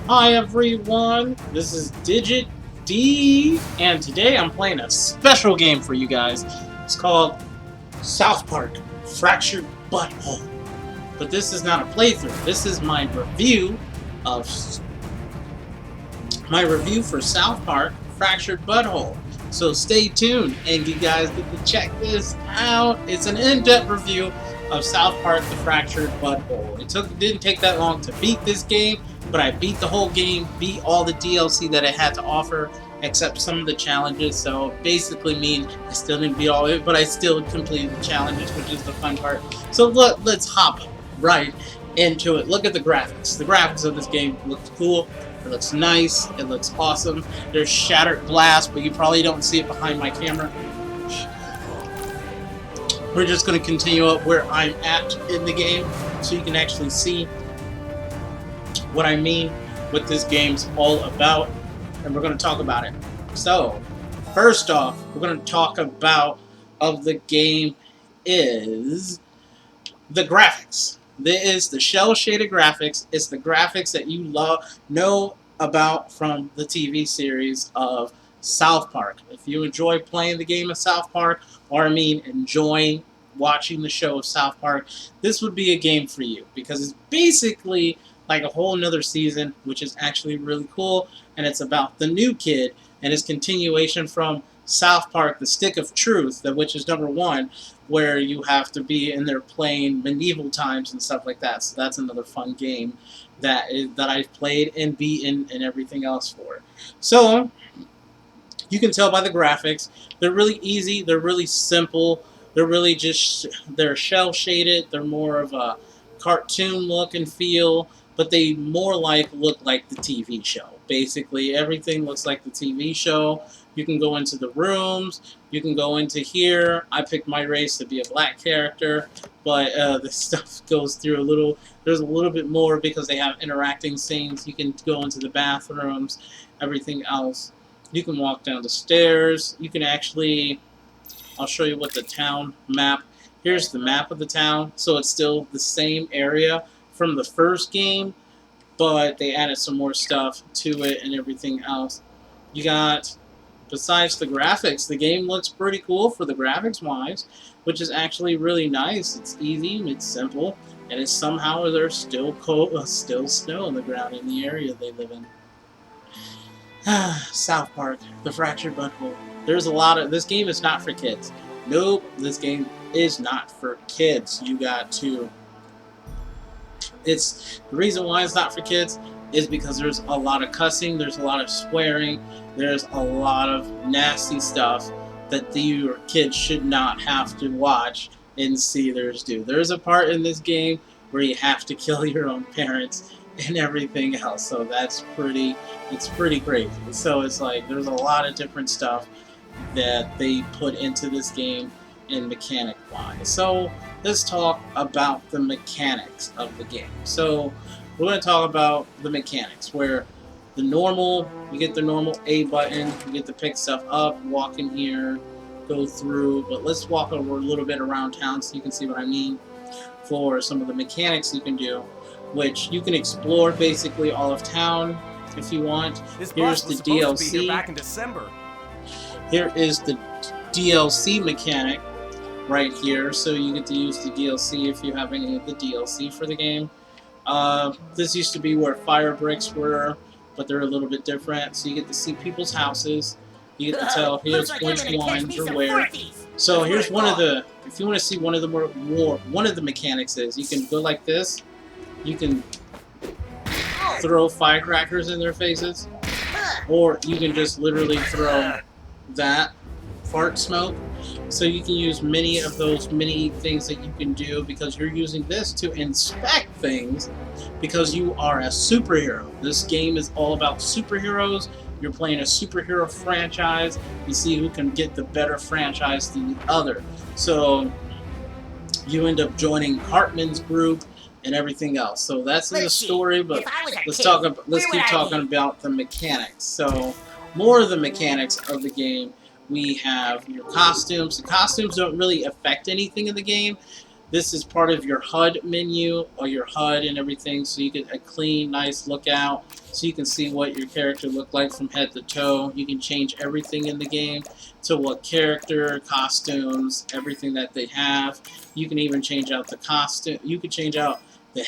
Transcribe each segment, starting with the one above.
Hi everyone, this is Digit D, and today I'm playing a special game for you guys. It's called South Park Fractured Butthole. But this is not a playthrough, this is of my review for South Park Fractured Butthole. So stay tuned and you guys get to check this out. It's an in-depth review of South Park The Fractured Butthole. It didn't take that long to beat this game, but I beat the whole game, beat all the DLC that it had to offer, except some of the challenges. So basically mean I still didn't beat all of it, but I still completed the challenges, which is the fun part. So let's hop right into it. Look at the graphics. The graphics of this game look cool. It looks nice. It looks awesome. There's shattered glass, but you probably don't see it behind my camera. We're just going to continue up where I'm at in the game so you can actually see what I mean, what this game's all about, and we're going to talk about it. So, first off, we're going to talk about of the game is the graphics. There is the shell-shaded graphics. It's the graphics that you know about from the TV series of South Park. If you enjoy playing the game of South Park, or enjoying watching the show of South Park, this would be a game for you because it's basically like a whole nother season, which is actually really cool, and it's about the new kid and his continuation from South Park, The Stick of Truth, which is #1, where you have to be in there playing medieval times and stuff like that. So that's another fun game that I've played and beaten and everything else for. So you can tell by the graphics, they're really easy, they're really simple, they're shell shaded, they're more of a cartoon look and feel, but they look like the TV show. Basically, everything looks like the TV show. You can go into the rooms. You can go into here. I picked my race to be a black character, but the stuff goes through a little. There's a little bit more because they have interacting scenes. You can go into the bathrooms, everything else. You can walk down the stairs. You can actually. I'll show you what the town map. Here's the map of the town. So it's still the same area from the first game, but they added some more stuff to it and everything else. You got, besides the graphics, the game looks pretty cool for the graphics wise, which is actually really nice. It's easy, it's simple, and it's somehow there's still still snow on the ground in the area they live in. South Park, The Fractured Butthole. There's a lot of, this game is not for kids. Nope, this game is not for kids. You got to, the reason why it's not for kids is because there's a lot of cussing, there's a lot of swearing, there's a lot of nasty stuff that your kids should not have to watch and see theirs do. There's a part in this game where you have to kill your own parents and everything else, so it's pretty crazy. So it's like there's a lot of different stuff that they put into this game in mechanic wise. So let's talk about the mechanics of the game. So we're going to talk about the mechanics where you get the normal A button, you get to pick stuff up, walk in here, go through, but let's walk over a little bit around town so you can see what I mean for some of the mechanics you can do, which you can explore basically all of town if you want. Here's the DLC. Back in December. Here is the DLC mechanic right here, so you get to use the DLC if you have any of the DLC for the game. This used to be where fire bricks were, but they're a little bit different, so you get to see people's houses. You get to tell here's which ones are where. So here's one of the, if you want to see one of the mechanics is, you can go like this, you can throw firecrackers in their faces, or you can just literally throw that fart smoke. So you can use many of those many things that you can do because you're using this to inspect things because you are a superhero. This game is all about superheroes. You're playing a superhero franchise. You see who can get the better franchise than the other. So you end up joining Cartman's group and everything else. So that's in the story, but let's keep talking about the mechanics. So more of the mechanics of the game. We have your costumes. The costumes don't really affect anything in the game. This is part of your HUD menu, or your HUD and everything, so you get a clean, nice lookout, so you can see what your character looked like from head to toe. You can change everything in the game to what character, costumes, everything that they have. You can even change out the costume. You can change out the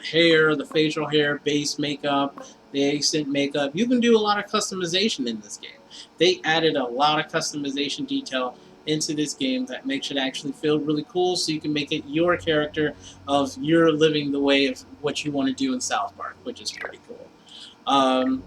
facial hair, base makeup, the accent makeup. You can do a lot of customization in this game. They added a lot of customization detail into this game that makes it actually feel really cool, so you can make it your character of you're living the way of what you want to do in South Park, which is pretty cool. Um,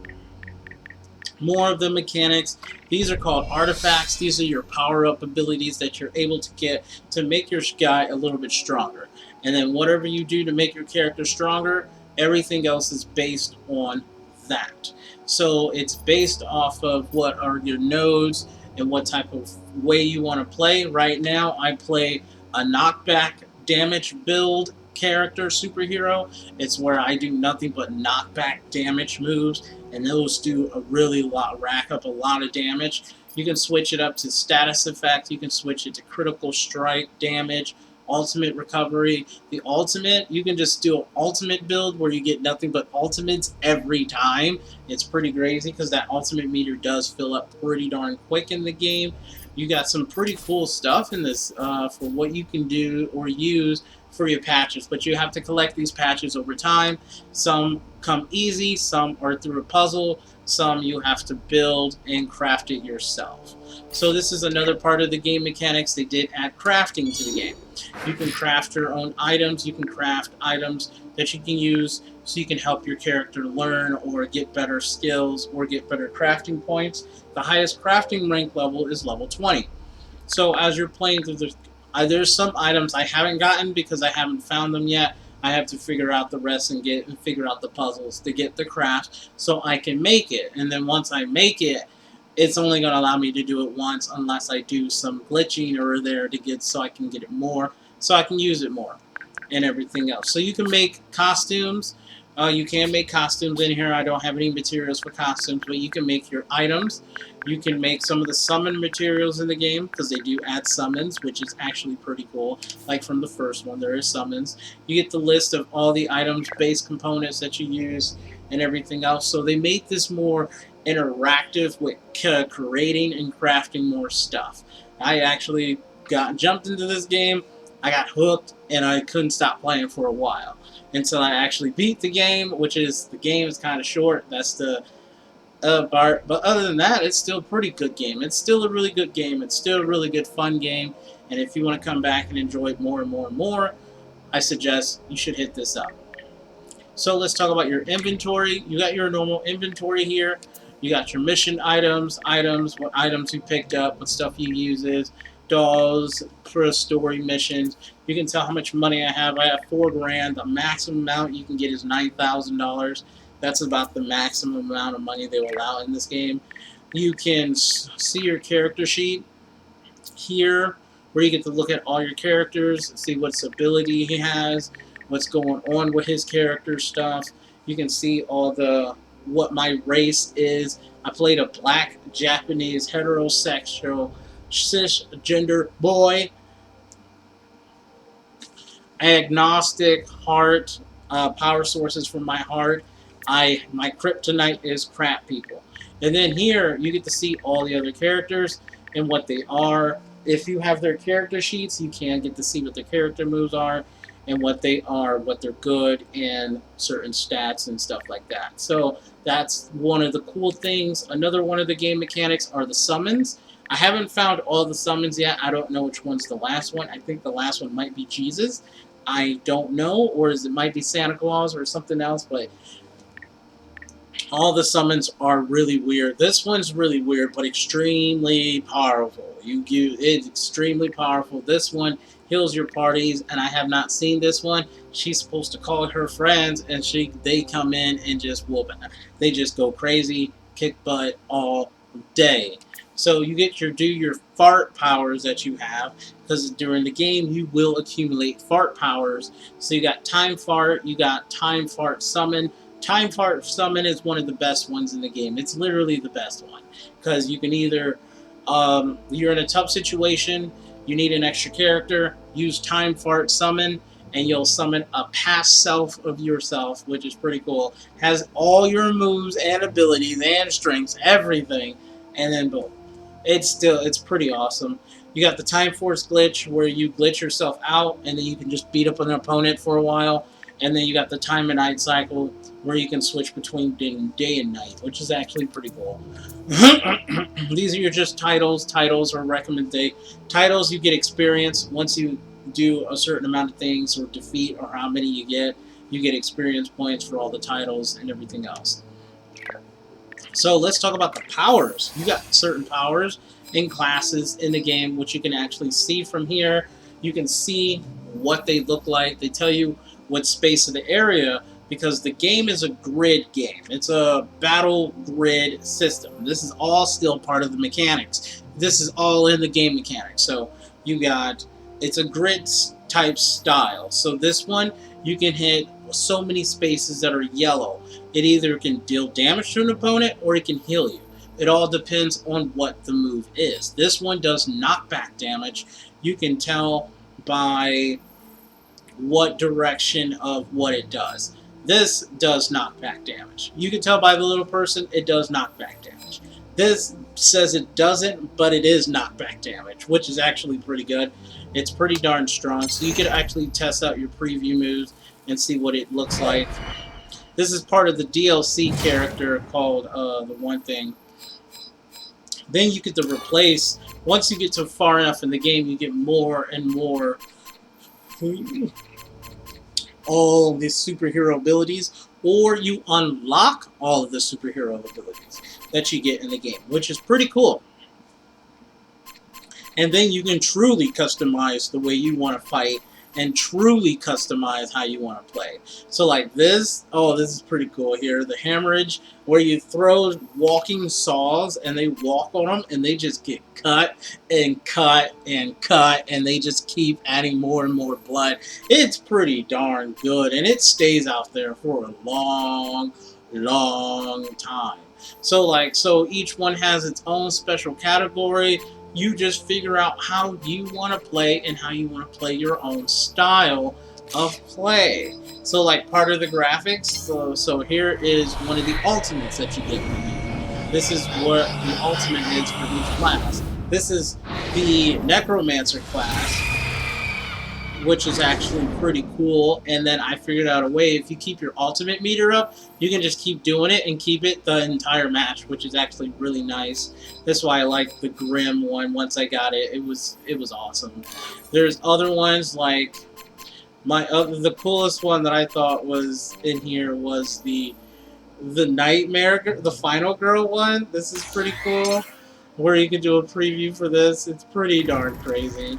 More of the mechanics. These are called artifacts. These are your power-up abilities that you're able to get to make your guy a little bit stronger. And then whatever you do to make your character stronger, everything else is based on that. So it's based off of what are your nodes and what type of way you want to play. Right now, I play a knockback damage build character superhero. It's where I do nothing but knockback damage moves, and those do a really lot, rack up a lot of damage. You can switch it up to status effect. You can switch it to critical strike damage, ultimate recovery. The ultimate, you can just do an ultimate build where you get nothing but ultimates every time. It's pretty crazy because that ultimate meter does fill up pretty darn quick in the game. You got some pretty cool stuff in this for what you can do or use for your patches, but you have to collect these patches over time. Some come easy, some are through a puzzle, some you have to build and craft it yourself. So this is another part of the game mechanics. They did add crafting to the game. You can craft your own items. You can craft items that you can use so you can help your character learn or get better skills or get better crafting points. The highest crafting rank level is level 20. So as you're playing through there's some items I haven't gotten because I haven't found them yet. I have to figure out the rest and figure out the puzzles to get the craft so I can make it. And then once I make it, it's only going to allow me to do it once unless I do some glitching or there to get so I can get it more, so I can use it more and everything else. So you can make costumes. You can make costumes in here. I don't have any materials for costumes, but you can make your items. You can make some of the summon materials in the game because they do add summons, which is actually pretty cool. Like from the first one, there is summons. You get the list of all the items, base components that you use, and everything else. So they made this more interactive with creating and crafting more stuff. I actually jumped into this game. I got hooked, and I couldn't stop playing for a while until I actually beat the game, which is the game is kind of short. That's the part. But other than that, it's still a pretty good game. It's still a really good game. It's still a really good fun game. And if you want to come back and enjoy it more and more and more, I suggest you should hit this up. So let's talk about your inventory. You got your normal inventory here. You got your mission items, what items you picked up, what stuff you uses, dolls, for story missions. You can tell how much money I have. I have $4 grand. The maximum amount you can get is $9,000. That's about the maximum amount of money they will allow in this game. You can see your character sheet here, where you get to look at all your characters, see what ability he has, what's going on with his character stuff. You can see all the what my race is. I played a black Japanese heterosexual cisgender boy. Agnostic heart, power sources from my heart. My kryptonite is crap people. And then here you get to see all the other characters and what they are. If you have their character sheets, you can get to see what their character moves are and what they are, what they're good, and certain stats and stuff like that. So that's one of the cool things. Another one of the game mechanics are the summons. I haven't found all the summons yet. I don't know which one's the last one. I think the last one might be Jesus. I don't know, or it might be Santa Claus or something else, but all the summons are really weird. This one's really weird, but extremely powerful. It's extremely powerful. This one heals your parties, and I have not seen this one. She's supposed to call her friends, and they come in and just whoop it. They just go crazy, kick butt all day. So you get do your fart powers that you have, because during the game you will accumulate fart powers. So you got time fart, you got time fart summon. Time fart summon is one of the best ones in the game. It's literally the best one, because you can either you're in a tough situation, You need an extra character, use Time Fart Summon, and you'll summon a past self of yourself, which is pretty cool. Has all your moves and abilities and strengths, everything, and then boom. It's pretty awesome. You got the Time Force glitch where you glitch yourself out and then you can just beat up an opponent for a while. And then you got the time and night cycle where you can switch between day and night, which is actually pretty cool. These are your just titles. Titles are recommended. Titles, you get experience once you do a certain amount of things or defeat or how many you get. You get experience points for all the titles and everything else. So let's talk about the powers. You got certain powers and classes in the game, which you can actually see from here. You can see what they look like. They tell you what space of the area, because the game is a grid game. It's a battle grid system. This is all still part of the mechanics. This is all in the game mechanics. So you got, it's a grid type style. So this one, you can hit so many spaces that are yellow. It either can deal damage to an opponent or it can heal you. It all depends on what the move is. This one does knockback damage. You can tell by what direction of what it does. This does knockback damage. You can tell by the little person it does knockback damage. This says it doesn't, but it is knockback damage, which is actually pretty good. It's pretty darn strong, so you can actually test out your preview moves and see what it looks like. This is part of the DLC character called the one thing. Then you get to replace, once you get to far enough in the game, you get more and more all the superhero abilities, or you unlock all of the superhero abilities that you get in the game, which is pretty cool. And then you can truly customize the way you want to fight and truly customize how you want to play. So like this, oh, this is pretty cool here. The hemorrhage, where you throw walking saws and they walk on them and they just get cut and cut and cut and they just keep adding more and more blood. It's pretty darn good and it stays out there for a long, long time. So each one has its own special category. You just figure out how you want to play and how you want to play your own style of play. So like part of the graphics, so here is one of the ultimates that you get from here. This is what the ultimate is for each class. This is the Necromancer class, which is actually pretty cool. And then I figured out a way, if you keep your ultimate meter up, you can just keep doing it and keep it the entire match, which is actually really nice. That's why I like the Grim one. Once I got it, it was awesome. There's other ones like the coolest one that I thought was in here was the Nightmare, the Final Girl one. This is pretty cool, where you can do a preview for this. It's pretty darn crazy.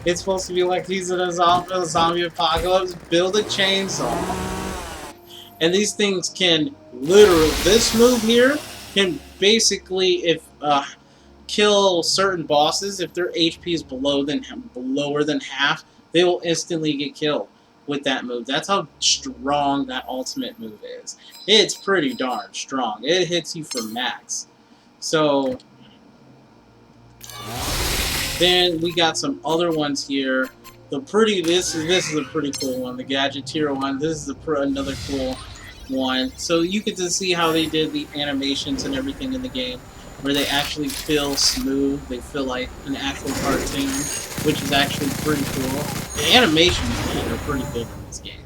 It's supposed to be like he's in a zombie apocalypse. Build a chainsaw. And these things can literally, this move here can basically, kill certain bosses. If their HP is lower than half, they will instantly get killed with that move. That's how strong that ultimate move is. It's pretty darn strong. It hits you for max. So then we got some other ones here. This is a pretty cool one. The Gadgeteer one. This is another cool one. So you get to see how they did the animations and everything in the game, where they actually feel smooth. They feel like an actual cartoon, which is actually pretty cool. The animations are pretty good in this game.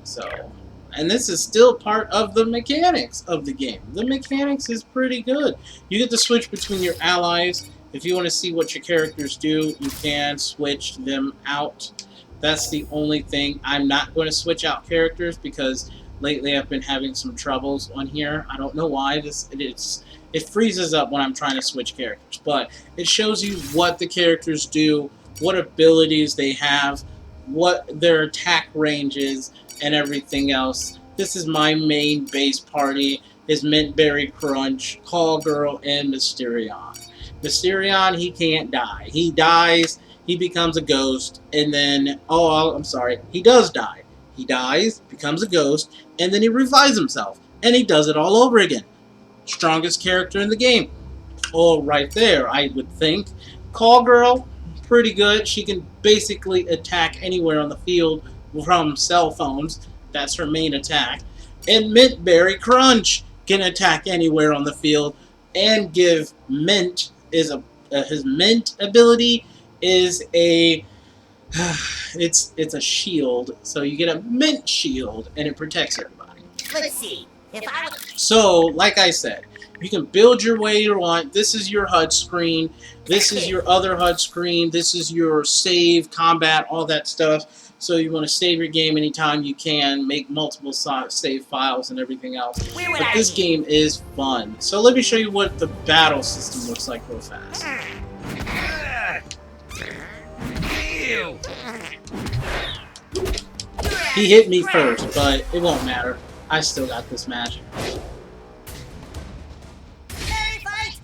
So, and this is still part of the mechanics of the game. The mechanics is pretty good. You get to switch between your allies. If you want to see what your characters do, you can switch them out. That's the only thing. I'm not going to switch out characters because lately I've been having some troubles on here. I don't know why. It freezes up when I'm trying to switch characters. But it shows you what the characters do, what abilities they have, what their attack range is, and everything else. This is my main base party. Is Mintberry Crunch, Call Girl, and Mysterion. Mysterion, he can't die. He dies, he becomes a ghost, and then, I'm sorry, he does die. He dies, becomes a ghost, and then he revives himself. And he does it all over again. Strongest character in the game. all right there, I would think. Call Girl, pretty good. She can basically attack anywhere on the field from cell phones. That's her main attack. And Mint Berry Crunch can attack anywhere on the field and give Mint is a his Mint ability is a it's a shield. So you get a Mint shield and it protects everybody. Let's see. If I was... So, like I said, you can build your way you want. This is your HUD screen. This is your other HUD screen. This is your save, combat, all that stuff. So you want to save your game anytime you can, make multiple save files and everything else. But this game is fun. So let me show you what the battle system looks like real fast. He hit me first, but it won't matter. I still got this match. Fight!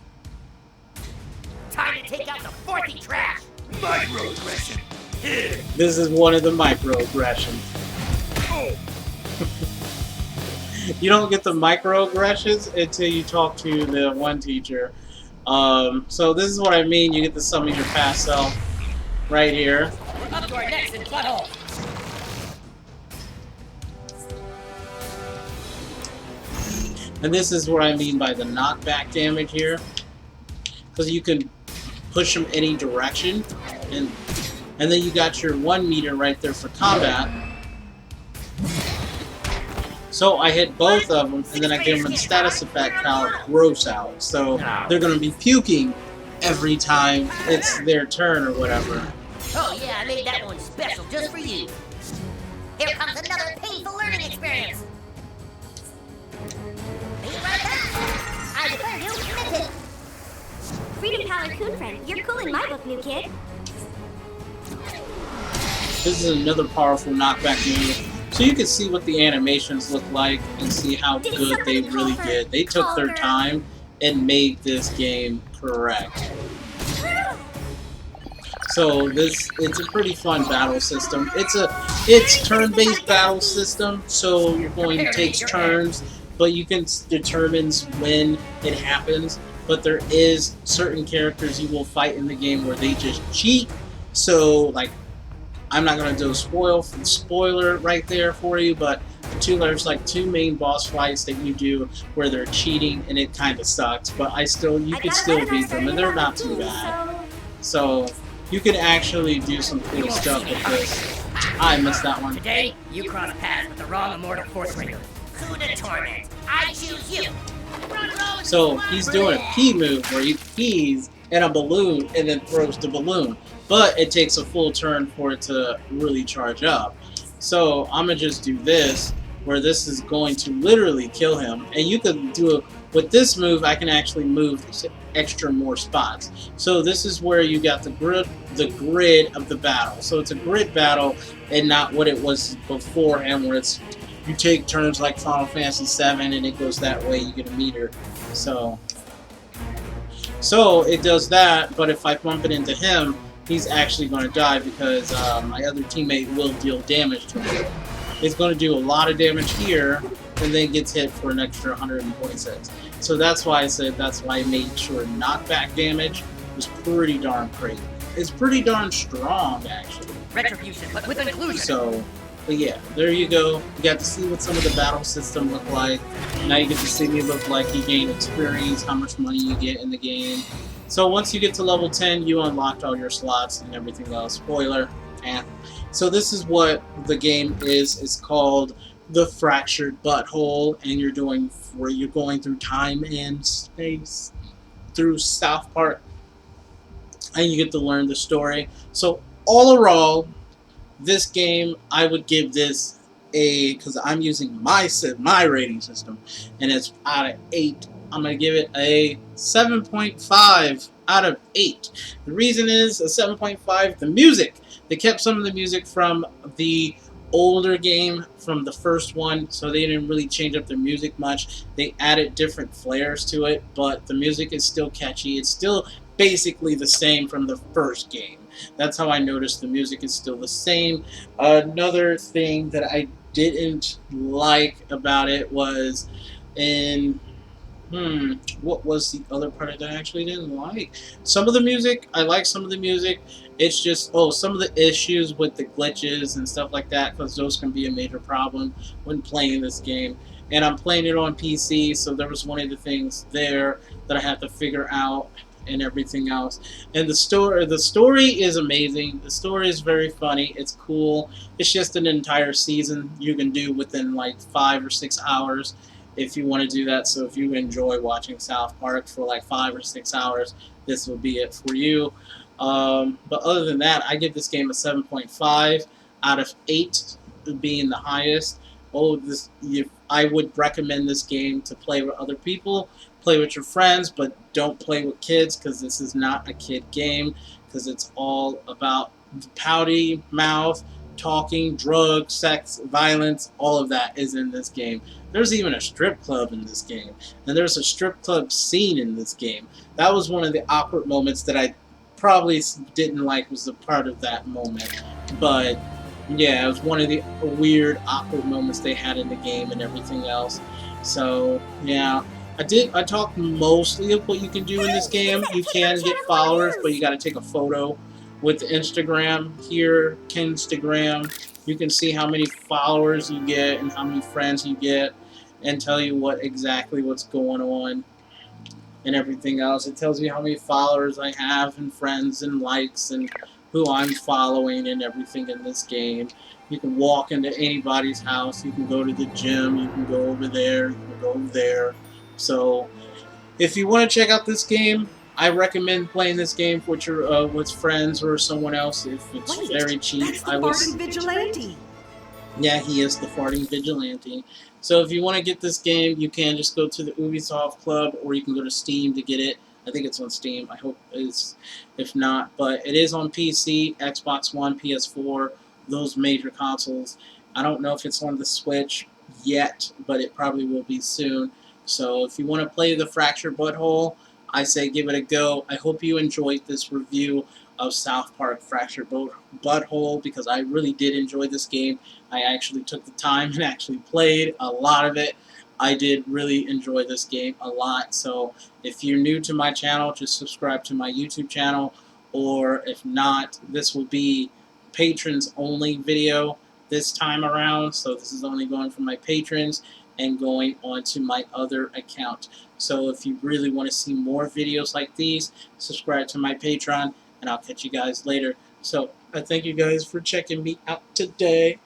Time to take out the fourthy trash! Microaggression. This is one of the microaggressions. Oh. You don't get the microaggressions until you talk to the one teacher. So this is what I mean. You get to summon your past self right here. We're up to our necks in butthole. And this is what I mean by the knockback damage here. Because you can push them any direction. And then you got your 1 meter right there for combat. So I hit both of them, and then I give them a status effect called Gross Out. So they're going to be puking every time it's their turn or whatever. Oh yeah, I made that one special just for you. Here comes another painful learning experience. Be right back. I declare you committed. Freedom Power Coon Friend, you're cool in my book, new kid. This is another powerful knockback move. So you can see what the animations look like and see how good they really did. They took their time and made this game correct. So it's a pretty fun battle system. It's turn-based battle system, so you're going to take turns, but you can determine when it happens. But there is certain characters you will fight in the game where they just cheat. So like, I'm not gonna do a spoiler right there for you, but there's like 2 main boss fights that you do where they're cheating, and it kind of sucks. But you can still beat them, and they're not too bad. So you can actually do some cool stuff with this. I missed that one. Today, you cross paths with the wrong immortal force ranger. Who to torment? I choose you. So he's doing a pea move where he pees in a balloon and then throws the balloon. But it takes a full turn for it to really charge up. So I'm going to just do this, where this is going to literally kill him. And you can do it with this move. I can actually move extra more spots. So this is where you got the grid of the battle. So it's a grid battle and not what it was beforehand, where it's you take turns like Final Fantasy VII and it goes that way. You get a meter. So it does that. But if I bump it into him, he's actually going to die because my other teammate will deal damage to him. It's going to do a lot of damage here, and then gets hit for an extra 126. So that's why I made sure knockback damage was pretty darn crazy. It's pretty darn strong, actually. Retribution, but with inclusion. So, but yeah, there you go. You got to see what some of the battle system look like. Now you get to see me look like you gain experience, how much money you get in the game. So once you get to level 10, you unlocked all your slots and everything else. Spoiler. So this is what the game is. It's called The Fractured Butthole, and you're going through time and space through South Park, and you get to learn the story. So all in all, this game, I would give this because I'm using my rating system, and it's out of 8. I'm going to give it a 7.5 out of 8. The reason is a 7.5, the music. They kept some of the music from the older game, from the first one, so they didn't really change up their music much. They added different flares to it, but the music is still catchy. It's still basically the same from the first game. That's how I noticed the music is still the same. Another thing that I didn't like about it was What was the other part that I actually didn't like? Some of the music, I like some of the music. It's just, some of the issues with the glitches and stuff like that, because those can be a major problem when playing this game. And I'm playing it on PC, so there was one of the things there that I had to figure out and everything else. And the story is amazing. The story is very funny. It's cool. It's just an entire season you can do within like 5 or 6 hours if you want to do that. So if you enjoy watching South Park for like 5 or 6 hours, this will be it for you. But other than that, I give this game a 7.5 out of 8, being the highest. I would recommend this game to play with other people, play with your friends, but don't play with kids because this is not a kid game. Because it's all about pouty mouth, talking, drugs, sex, violence. All of that is in this game. There's even a strip club in this game, and there's a strip club scene in this game. That was one of the awkward moments that I probably didn't like, was a part of that moment. But yeah, it was one of the weird, awkward moments they had in the game and everything else. So yeah, I talked mostly of what you can do in this game. You can get followers, but you got to take a photo with Instagram. Here, Kinstagram, you can see how many followers you get and how many friends you get, and tell you what's going on and everything else. It tells you how many followers I have and friends and likes and who I'm following and everything in this game. You can walk into anybody's house. You can go to the gym. You can go over there. You can go over there. So if you want to check out this game, I recommend playing this game with your with friends or someone else. If it's very cheap, That's the farting vigilante. Yeah, he is the farting vigilante. So if you want to get this game, you can just go to the Ubisoft Club, or you can go to Steam to get it. I think it's on Steam. I hope it's, if not, but it is on PC, Xbox One, PS4, those major consoles. I don't know if it's on the Switch yet, but it probably will be soon. So if you want to play the Fractured Butthole, I say give it a go. I hope you enjoyed this review of South Park Fractured Butthole, because I really did enjoy this game. I actually took the time and actually played a lot of it. I did really enjoy this game a lot. So if you're new to my channel, just subscribe to my YouTube channel. Or if not, this will be patrons only video this time around. So this is only going for my patrons and going onto my other account. So if you really want to see more videos like these, subscribe to my Patreon, and I'll catch you guys later. So I thank you guys for checking me out today.